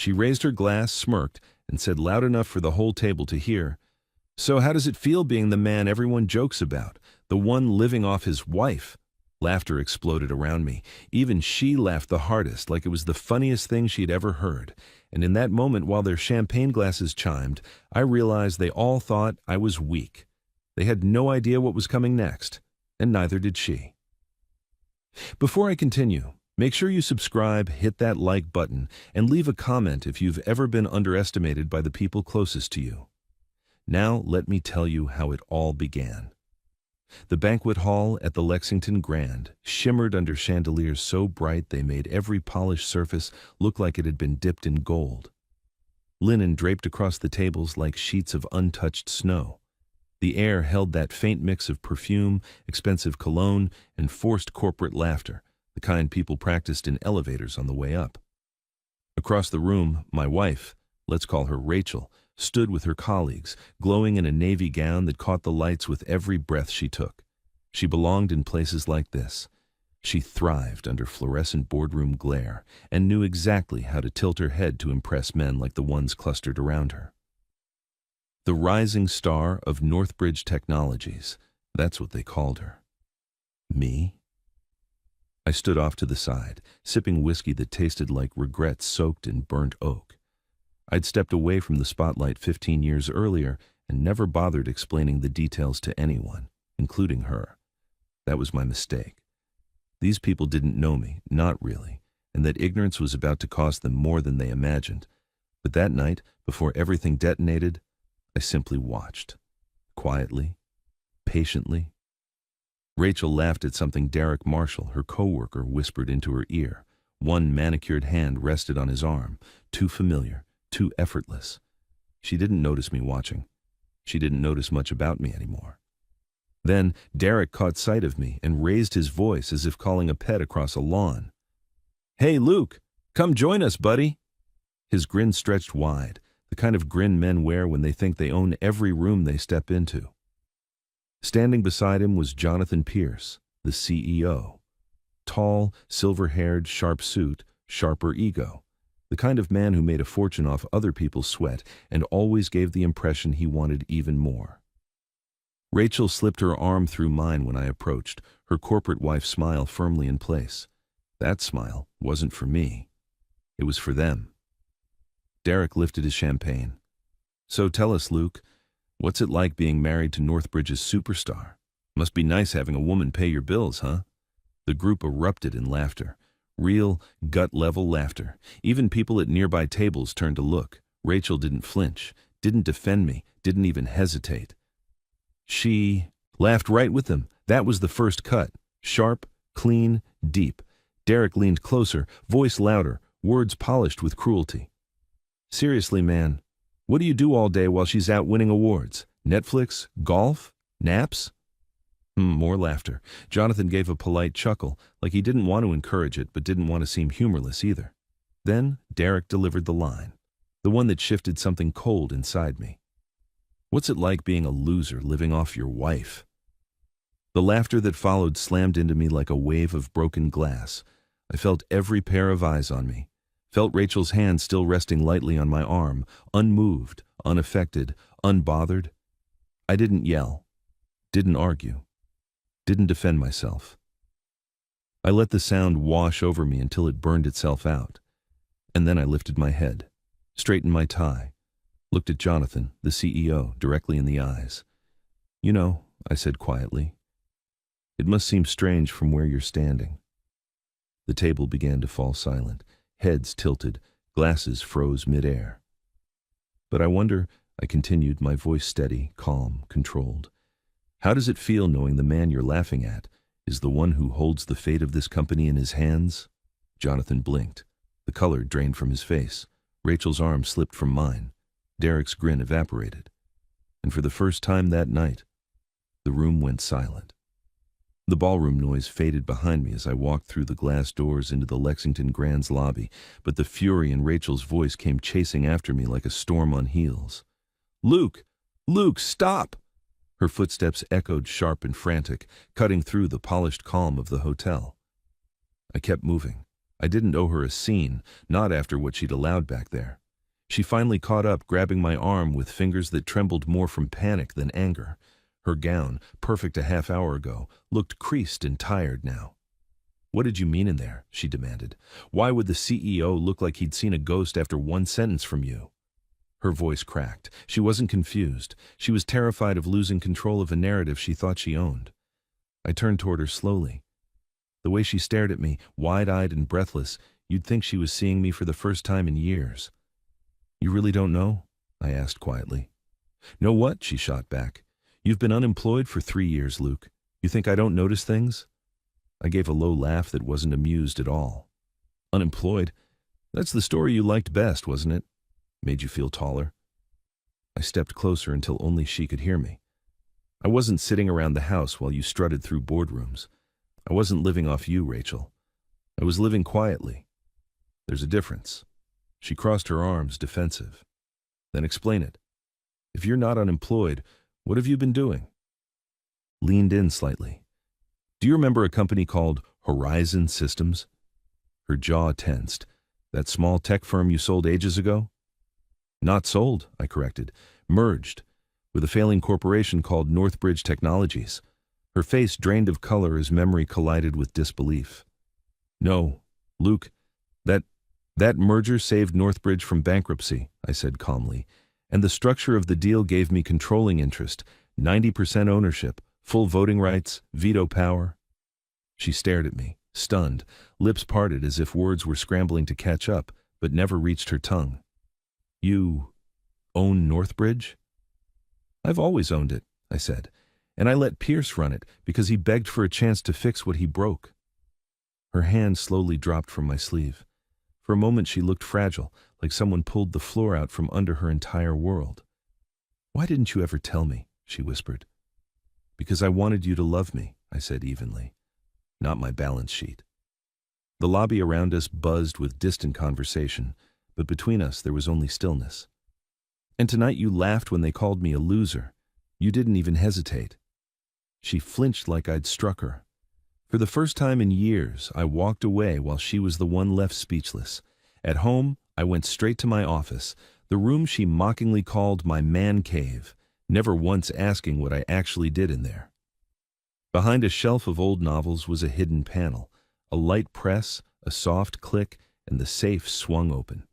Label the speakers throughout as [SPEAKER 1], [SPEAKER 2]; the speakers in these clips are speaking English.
[SPEAKER 1] She raised her glass, smirked, and said loud enough for the whole table to hear, "So how does it feel being the man everyone jokes about, the one living off his wife?" Laughter exploded around me. Even she laughed the hardest, like it was the funniest thing she had ever heard. And in that moment, while their champagne glasses chimed, I realized they all thought I was weak. They had no idea what was coming next, and neither did she. Before I continue, make sure you subscribe, hit that like button, and leave a comment if you've ever been underestimated by the people closest to you. Now let me tell you how it all began. The banquet hall at the Lexington Grand shimmered under chandeliers so bright they made every polished surface look like it had been dipped in gold. Linen draped across the tables like sheets of untouched snow. The air held that faint mix of perfume, expensive cologne, and forced corporate laughter, the kind people practiced in elevators on the way up. Across the room, my wife, let's call her Rachel, stood with her colleagues, glowing in a navy gown that caught the lights with every breath she took. She belonged in places like this. She thrived under fluorescent boardroom glare and knew exactly how to tilt her head to impress men like the ones clustered around her. The rising star of Northbridge Technologies, that's what they called her. Me? I stood off to the side, sipping whiskey that tasted like regret soaked in burnt oak. I'd stepped away from the spotlight 15 years earlier and never bothered explaining the details to anyone, including her. That was my mistake. These people didn't know me, not really, and that ignorance was about to cost them more than they imagined. But that night, before everything detonated, I simply watched. Quietly, patiently. Rachel laughed at something Derek Marshall, her coworker, whispered into her ear. One manicured hand rested on his arm, too familiar, too effortless. She didn't notice me watching. She didn't notice much about me anymore. Then Derek caught sight of me and raised his voice as if calling a pet across a lawn. "Hey, Luke, come join us, buddy." His grin stretched wide, the kind of grin men wear when they think they own every room they step into. Standing beside him was Jonathan Pierce, the CEO. Tall, silver-haired, sharp suit, sharper ego. The kind of man who made a fortune off other people's sweat and always gave the impression he wanted even more. Rachel slipped her arm through mine when I approached, her corporate wife's smile firmly in place. That smile wasn't for me. It was for them. Derek lifted his champagne. "So tell us, Luke, what's it like being married to Northbridge's superstar? Must be nice having a woman pay your bills, huh?" The group erupted in laughter. Real, gut-level laughter. Even people at nearby tables turned to look. Rachel didn't flinch, didn't defend me, didn't even hesitate. She laughed right with them. That was the first cut. Sharp, clean, deep. Derek leaned closer, voice louder, words polished with cruelty. "Seriously, man, what do you do all day while she's out winning awards? Netflix? Golf? Naps?" More laughter. Jonathan gave a polite chuckle, like he didn't want to encourage it but didn't want to seem humorless either. Then Derek delivered the line, the one that shifted something cold inside me. "What's it like being a loser living off your wife?" The laughter that followed slammed into me like a wave of broken glass. I felt every pair of eyes on me. Felt Rachel's hand still resting lightly on my arm, unmoved, unaffected, unbothered. I didn't yell, didn't argue, didn't defend myself. I let the sound wash over me until it burned itself out. And then I lifted my head, straightened my tie, looked at Jonathan, the CEO, directly in the eyes. "You know," I said quietly, "it must seem strange from where you're standing." The table began to fall silent. Heads tilted, glasses froze midair. "But I wonder," I continued, my voice steady, calm, controlled. "How does it feel knowing the man you're laughing at is the one who holds the fate of this company in his hands?" Jonathan blinked. The color drained from his face. Rachel's arm slipped from mine. Derek's grin evaporated. And for the first time that night, the room went silent. The ballroom noise faded behind me as I walked through the glass doors into the Lexington Grand's lobby, but the fury in Rachel's voice came chasing after me like a storm on heels. "Luke! Luke, stop!" Her footsteps echoed sharp and frantic, cutting through the polished calm of the hotel. I kept moving, I didn't owe her a scene, not after what she'd allowed back there. She finally caught up, grabbing my arm with fingers that trembled more from panic than anger. Her gown, perfect a half hour ago, looked creased and tired now. "What did you mean in there?" she demanded. "Why would the CEO look like he'd seen a ghost after one sentence from you?" Her voice cracked. She wasn't confused. She was terrified of losing control of a narrative she thought she owned. I turned toward her slowly. The way she stared at me, wide-eyed and breathless, you'd think she was seeing me for the first time in years. "You really don't know?" I asked quietly. "Know what?" she shot back. "You've been unemployed for 3 years, Luke. You think I don't notice things?" I gave a low laugh that wasn't amused at all. "Unemployed? That's the story you liked best, wasn't it? Made you feel taller?" I stepped closer until only she could hear me. "I wasn't sitting around the house while you strutted through boardrooms. I wasn't living off you, Rachel. I was living quietly. There's a difference." She crossed her arms, defensive. "Then explain it. If you're not unemployed, what have you been doing?" Leaned in slightly. "Do you remember a company called Horizon Systems?" Her jaw tensed. "That small tech firm you sold ages ago?" "Not sold," I corrected. "Merged with a failing corporation called Northbridge Technologies." Her face drained of color as memory collided with disbelief. "No, Luke, that merger saved Northbridge from bankruptcy," I said calmly, "and the structure of the deal gave me controlling interest, 90% ownership, full voting rights, veto power." She stared at me, stunned, lips parted as if words were scrambling to catch up, but never reached her tongue. "You own Northbridge?" "I've always owned it," I said, "and I let Pierce run it because he begged for a chance to fix what he broke." Her hand slowly dropped from my sleeve. For a moment she looked fragile, like someone pulled the floor out from under her entire world. "Why didn't you ever tell me?" she whispered. "Because I wanted you to love me," I said evenly. "Not my balance sheet." The lobby around us buzzed with distant conversation, but between us there was only stillness. "And tonight you laughed when they called me a loser. You didn't even hesitate." She flinched like I'd struck her. For the first time in years, I walked away while she was the one left speechless. At home, I went straight to my office, the room she mockingly called my man cave, never once asking what I actually did in there. Behind a shelf of old novels was a hidden panel, a light press, a soft click, and the safe swung open.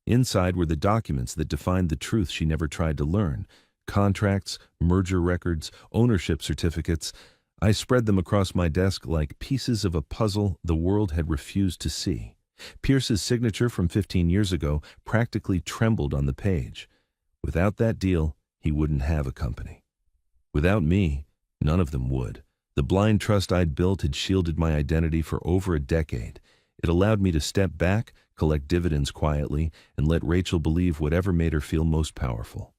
[SPEAKER 1] Inside were the documents that defined the truth she never tried to learn: contracts, merger records, ownership certificates. I spread them across my desk like pieces of a puzzle the world had refused to see. Pierce's signature from 15 years ago practically trembled on the page. Without that deal, he wouldn't have a company. Without me, none of them would. The blind trust I'd built had shielded my identity for over a decade. It allowed me to step back, collect dividends quietly, and let Rachel believe whatever made her feel most powerful.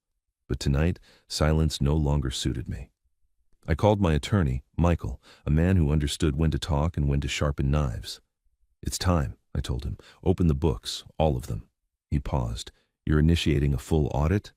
[SPEAKER 1] But tonight, silence no longer suited me. I called my attorney, Michael, a man who understood when to talk and when to sharpen knives. "It's time," I told him. "Open the books, all of them." He paused. "You're initiating a full audit?"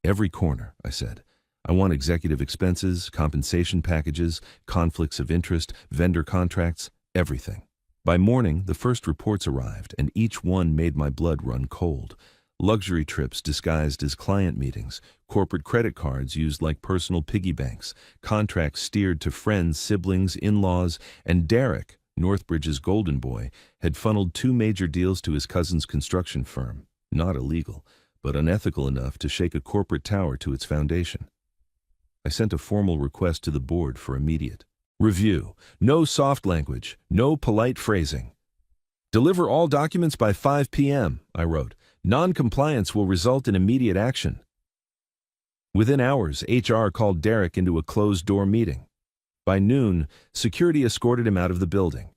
[SPEAKER 1] "Every corner," I said. "I want executive expenses, compensation packages, conflicts of interest, vendor contracts, everything." By morning, the first reports arrived, and each one made my blood run cold. Luxury trips disguised as client meetings, corporate credit cards used like personal piggy banks, contracts steered to friends, siblings, in-laws, and Derek, Northbridge's golden boy, had funneled 2 major deals to his cousin's construction firm. Not illegal, but unethical enough to shake a corporate tower to its foundation. I sent a formal request to the board for immediate review. No soft language, no polite phrasing. "Deliver all documents by 5 p.m., I wrote. "Non-compliance will result in immediate action." Within hours, HR called Derek into a closed-door meeting. By noon, security escorted him out of the building.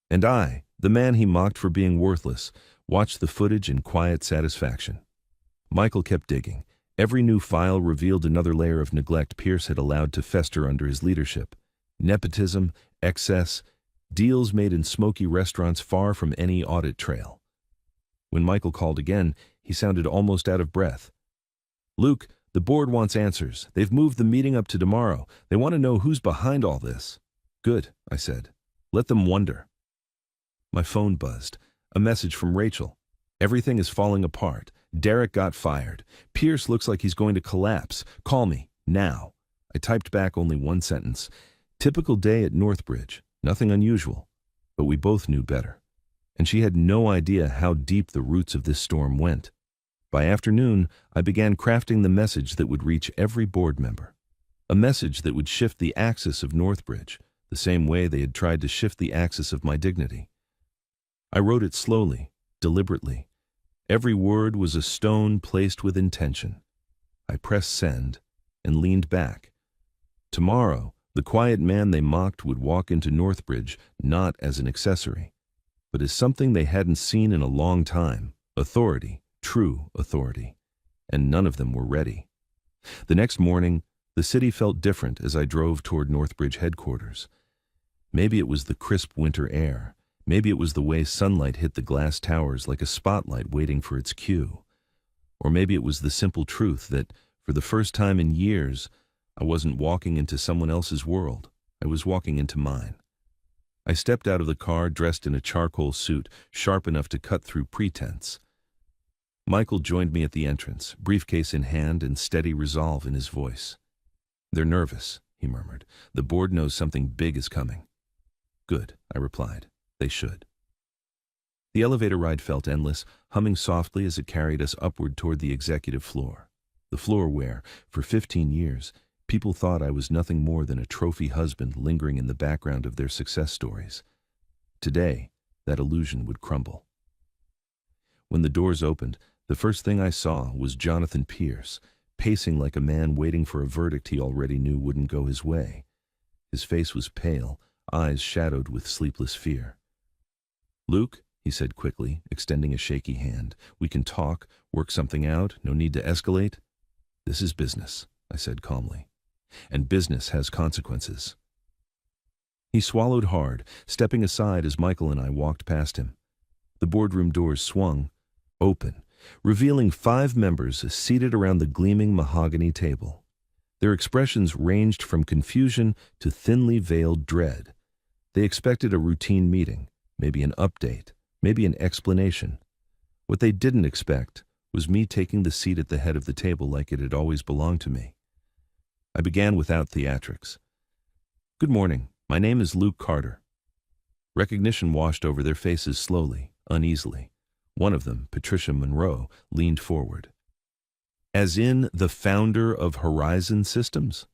[SPEAKER 1] And I, the man he mocked for being worthless, watched the footage in quiet satisfaction. Michael kept digging. Every new file revealed another layer of neglect Pierce had allowed to fester under his leadership. Nepotism, excess, deals made in smoky restaurants far from any audit trail. When Michael called again, he sounded almost out of breath. "Luke, the board wants answers. They've moved the meeting up to tomorrow. They want to know who's behind all this." "Good," I said. "Let them wonder." My phone buzzed. A message from Rachel. Everything is falling apart. Derek got fired. Pierce looks like he's going to collapse. Call me, now. I typed back only one sentence. Typical day at Northbridge. Nothing unusual. But we both knew better. And she had no idea how deep the roots of this storm went. By afternoon, I began crafting the message that would reach every board member. A message that would shift the axis of Northbridge, the same way they had tried to shift the axis of my dignity. I wrote it slowly, deliberately. Every word was a stone placed with intention. I pressed send and leaned back. Tomorrow, the quiet man they mocked would walk into Northbridge not as an accessory, but as something they hadn't seen in a long time, authority, true authority. And none of them were ready. The next morning, the city felt different as I drove toward Northbridge headquarters. Maybe it was the crisp winter air. Maybe it was the way sunlight hit the glass towers like a spotlight waiting for its cue. Or maybe it was the simple truth that, for the first time in years, I wasn't walking into someone else's world. I was walking into mine. I stepped out of the car dressed in a charcoal suit, sharp enough to cut through pretense. Michael joined me at the entrance, briefcase in hand and steady resolve in his voice. "They're nervous," he murmured. "The board knows something big is coming." "Good," I replied. "They should." The elevator ride felt endless, humming softly as it carried us upward toward the executive floor. The floor where, for 15 years, people thought I was nothing more than a trophy husband lingering in the background of their success stories. Today, that illusion would crumble. When the doors opened, the first thing I saw was Jonathan Pierce, pacing like a man waiting for a verdict he already knew wouldn't go his way. His face was pale, eyes shadowed with sleepless fear. "Luke," he said quickly, extending a shaky hand, "we can talk, work something out, no need to escalate." "This is business," I said calmly. "And business has consequences." He swallowed hard, stepping aside as Michael and I walked past him. The boardroom doors swung open, revealing 5 members seated around the gleaming mahogany table. Their expressions ranged from confusion to thinly veiled dread. They expected a routine meeting, maybe an update, maybe an explanation. What they didn't expect was me taking the seat at the head of the table like it had always belonged to me. I began without theatrics. "Good morning. My name is Luke Carter." Recognition washed over their faces slowly, uneasily. One of them, Patricia Monroe, leaned forward. "As in the founder of Horizon Systems?"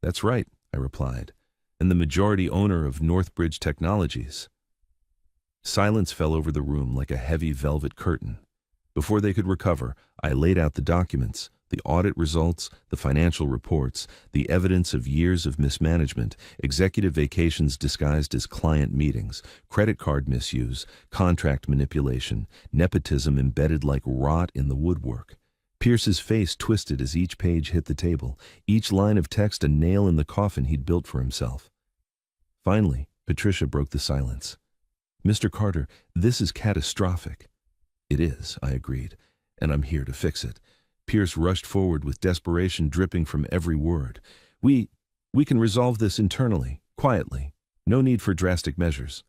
[SPEAKER 1] "That's right," I replied, "and the majority owner of Northbridge Technologies." Silence fell over the room like a heavy velvet curtain. Before they could recover, I laid out the documents, the audit results, the financial reports, the evidence of years of mismanagement, executive vacations disguised as client meetings, credit card misuse, contract manipulation, nepotism embedded like rot in the woodwork. Pierce's face twisted as each page hit the table, each line of text a nail in the coffin he'd built for himself. Finally, Patricia broke the silence. "Mr. Carter, this is catastrophic." "It is," I agreed, "and I'm here to fix it." Pierce rushed forward with desperation dripping from every word. We can resolve this internally, quietly. No need for drastic measures."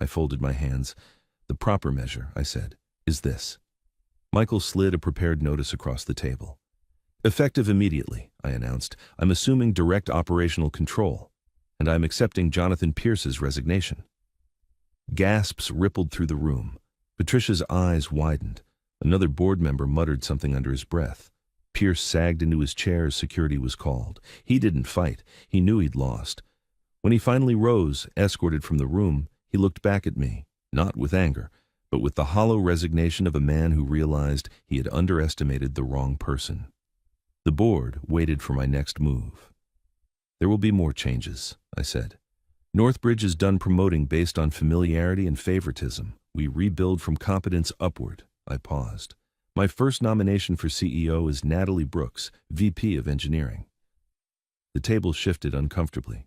[SPEAKER 1] I folded my hands. "The proper measure," I said, "is this." Michael slid a prepared notice across the table. "Effective immediately," I announced. "I'm assuming direct operational control, and I'm accepting Jonathan Pierce's resignation." Gasps rippled through the room. Patricia's eyes widened. Another board member muttered something under his breath. Pierce sagged into his chair as security was called. He didn't fight. He knew he'd lost. When he finally rose, escorted from the room, he looked back at me, not with anger, but with the hollow resignation of a man who realized he had underestimated the wrong person. The board waited for my next move. "There will be more changes," I said. "Northbridge is done promoting based on familiarity and favoritism. We rebuild from competence upward." I paused. "My first nomination for CEO is Natalie Brooks, VP of Engineering." The table shifted uncomfortably.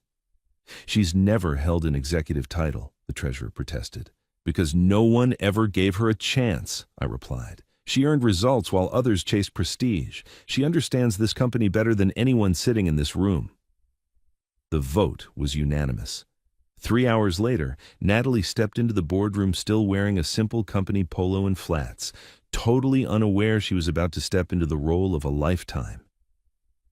[SPEAKER 1] "She's never held an executive title," the treasurer protested. "Because no one ever gave her a chance," I replied. "She earned results while others chased prestige. She understands this company better than anyone sitting in this room." The vote was unanimous. 3 hours later, Natalie stepped into the boardroom still wearing a simple company polo and flats, totally unaware she was about to step into the role of a lifetime.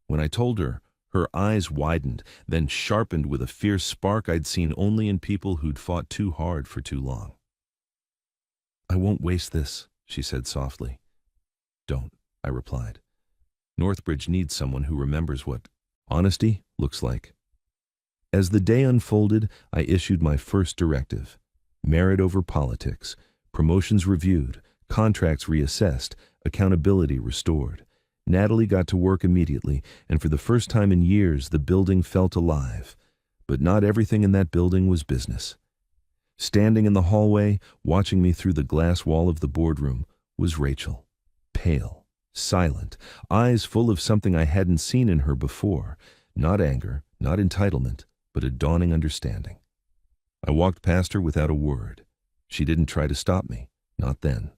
[SPEAKER 1] When I told her, her eyes widened, then sharpened with a fierce spark I'd seen only in people who'd fought too hard for too long. "I won't waste this," she said softly. "Don't," I replied. "Northbridge needs someone who remembers what honesty looks like." As the day unfolded, I issued my first directive: merit over politics, promotions reviewed, contracts reassessed, accountability restored. Natalie got to work immediately, and for the first time in years, the building felt alive. But not everything in that building was business. Standing in the hallway, watching me through the glass wall of the boardroom, was Rachel. Pale, silent, eyes full of something I hadn't seen in her before. Not anger, not entitlement, but a dawning understanding. I walked past her without a word. She didn't try to stop me. Not then.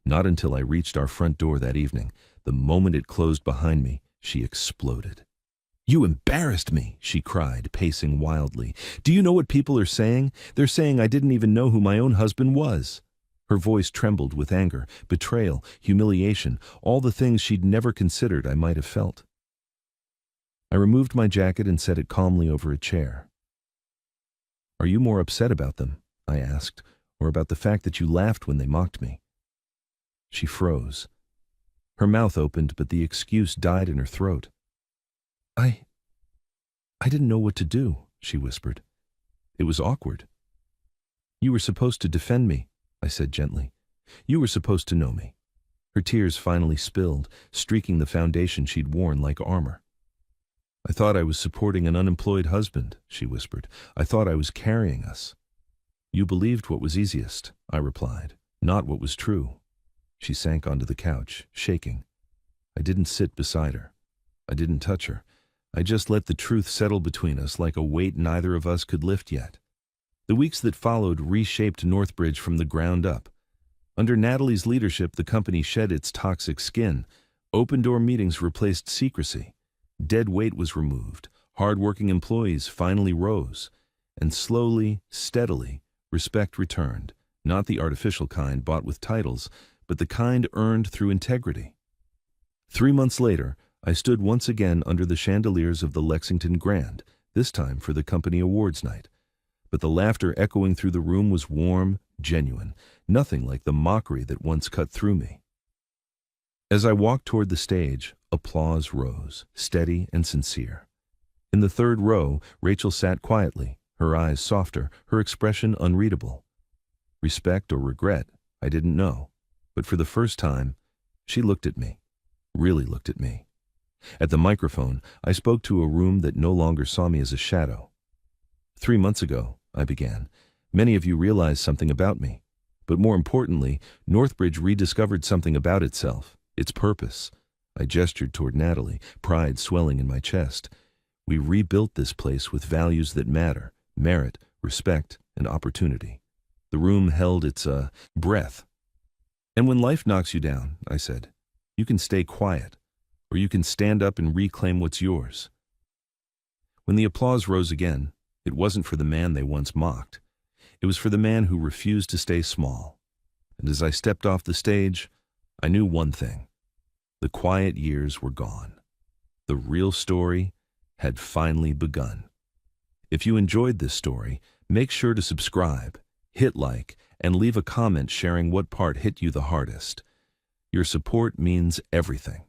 [SPEAKER 1] Not until I reached our front door that evening. The moment it closed behind me, she exploded. "You embarrassed me," she cried, pacing wildly. "Do you know what people are saying? They're saying I didn't even know who my own husband was." Her voice trembled with anger, betrayal, humiliation, all the things she'd never considered I might have felt. I removed my jacket and set it calmly over a chair. "Are you more upset about them?" I asked, "or about the fact that you laughed when they mocked me?" She froze. Her mouth opened, but the excuse died in her throat. I didn't know what to do," she whispered. "It was awkward." "You were supposed to defend me," I said gently. "You were supposed to know me." Her tears finally spilled, streaking the foundation she'd worn like armor. "I thought I was supporting an unemployed husband," she whispered. "I thought I was carrying us." "You believed what was easiest," I replied, "not what was true." She sank onto the couch, shaking. I didn't sit beside her. I didn't touch her. I just let the truth settle between us like a weight neither of us could lift yet. The weeks that followed reshaped Northbridge from the ground up. Under Natalie's leadership, the company shed its toxic skin. Open-door meetings replaced secrecy. Dead weight was removed. Hard-working employees finally rose. And slowly, steadily, respect returned. Not the artificial kind bought with titles, but the kind earned through integrity. 3 months later, I stood once again under the chandeliers of the Lexington Grand, this time for the company awards night. But the laughter echoing through the room was warm, genuine, nothing like the mockery that once cut through me. As I walked toward the stage, applause rose, steady and sincere. In the third row, Rachel sat quietly, her eyes softer, her expression unreadable. Respect or regret, I didn't know, but for the first time, she looked at me, really looked at me. At the microphone, I spoke to a room that no longer saw me as a shadow. 3 months ago, I began, many of you realized something about me. But more importantly, Northbridge rediscovered something about itself, its purpose. I gestured toward Natalie, pride swelling in my chest. We rebuilt this place with values that matter: merit, respect, and opportunity. The room held its breath. "And when life knocks you down," I said, "you can stay quiet, or you can stand up and reclaim what's yours." When the applause rose again, it wasn't for the man they once mocked. It was for the man who refused to stay small. And as I stepped off the stage, I knew one thing: the quiet years were gone. The real story had finally begun. If you enjoyed this story, make sure to subscribe, hit like, and leave a comment sharing what part hit you the hardest. Your support means everything.